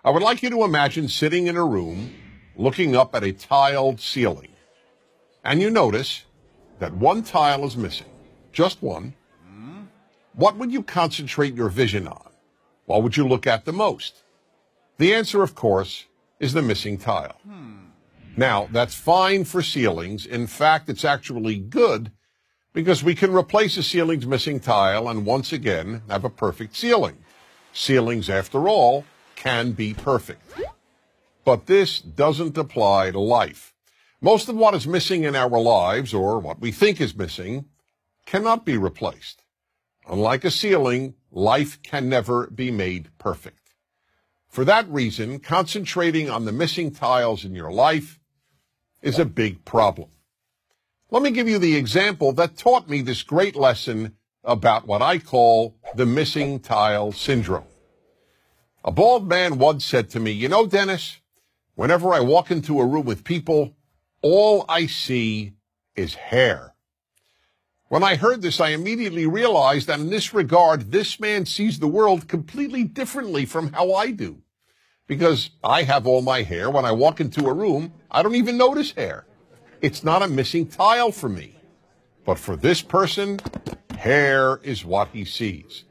I would like you to imagine sitting in a room looking up at a tiled ceiling. And you notice that one tile is missing, just one. What would you concentrate your vision on? What would you look at the most? The answer, of course, is the missing tile. Now, that's fine for ceilings. In fact, it's actually good because we can replace a ceiling's missing tile and once again have a perfect ceiling. Ceilings, after all, can be perfect. But this doesn't apply to life. Most of what is missing in our lives, or what we think is missing, cannot be replaced. Unlike a ceiling, life can never be made perfect. For that reason, concentrating on the missing tiles in your life is a big problem. Let me give you the example that taught me this great lesson about what I call the missing tile syndrome. A bald man once said to me, "You know, Dennis, whenever I walk into a room with people, all I see is hair." When I heard this, I immediately realized that in this regard, this man sees the world completely differently from how I do. Because I have all my hair. When I walk into a room, I don't even notice hair. It's not a missing tile for me. But for this person, hair is what he sees.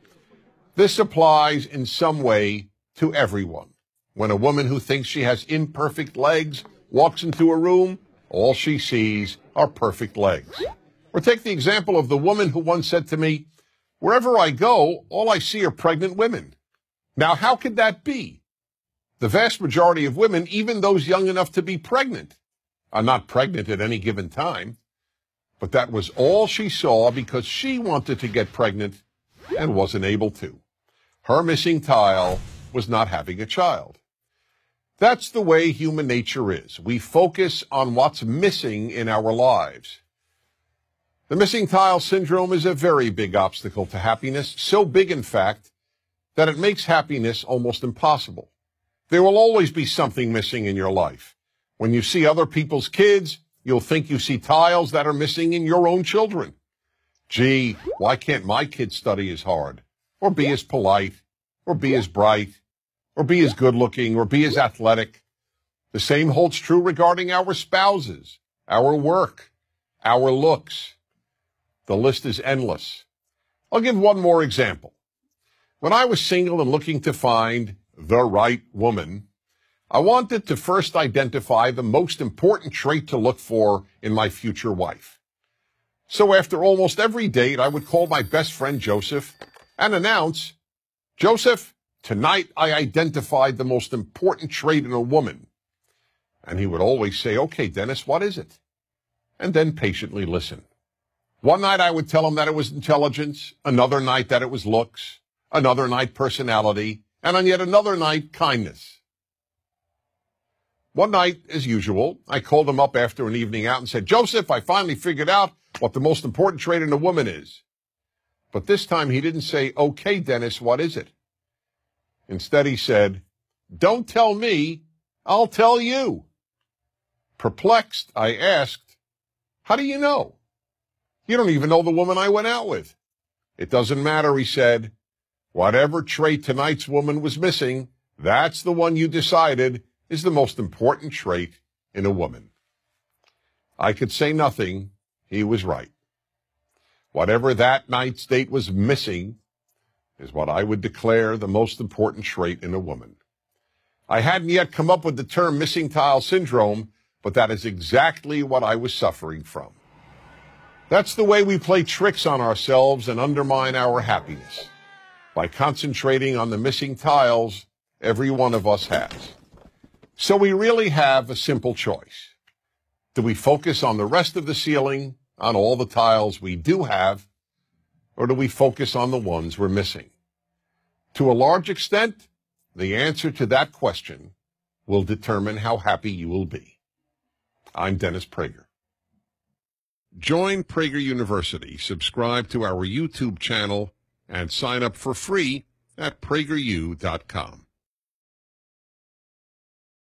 This applies in some way to everyone. When a woman who thinks she has imperfect legs walks into a room, all she sees are perfect legs. Or take the example of the woman who once said to me, "Wherever I go, all I see are pregnant women." Now, how could that be? The vast majority of women, even those young enough to be pregnant, are not pregnant at any given time. But that was all she saw because she wanted to get pregnant and wasn't able to. Her missing tile was not having a child. That's the way human nature is. We focus on what's missing in our lives. The missing tile syndrome is a very big obstacle to happiness, so big, in fact, that it makes happiness almost impossible. There will always be something missing in your life. When you see other people's kids, you'll think you see tiles that are missing in your own children. Gee, why can't my kid study as hard, or be as polite, or be as bright, or be as good-looking, or be as athletic? The same holds true regarding our spouses, our work, our looks. The list is endless. I'll give one more example. When I was single and looking to find the right woman, I wanted to first identify the most important trait to look for in my future wife. So after almost every date, I would call my best friend Joseph and announce, "Joseph, tonight I identified the most important trait in a woman." And he would always say, "Okay, Dennis, what is it?" And then patiently listen. One night I would tell him that it was intelligence, another night that it was looks, another night personality, and on yet another night kindness. One night, as usual, I called him up after an evening out and said, "Joseph, I finally figured out what the most important trait in a woman is." But this time he didn't say, "Okay, Dennis, what is it?" Instead he said, "Don't tell me, I'll tell you." Perplexed, I asked, "How do you know? You don't even know the woman I went out with." "It doesn't matter," he said. "Whatever trait tonight's woman was missing, that's the one you decided is the most important trait in a woman." I could say nothing. He was right. Whatever that night's date was missing is what I would declare the most important trait in a woman. I hadn't yet come up with the term missing tile syndrome, but that is exactly what I was suffering from. That's the way we play tricks on ourselves and undermine our happiness, by concentrating on the missing tiles every one of us has. So we really have a simple choice. Do we focus on the rest of the ceiling, on all the tiles we do have, or do we focus on the ones we're missing? To a large extent, the answer to that question will determine how happy you will be. I'm Dennis Prager. Join Prager University, subscribe to our YouTube channel, and sign up for free at prageru.com.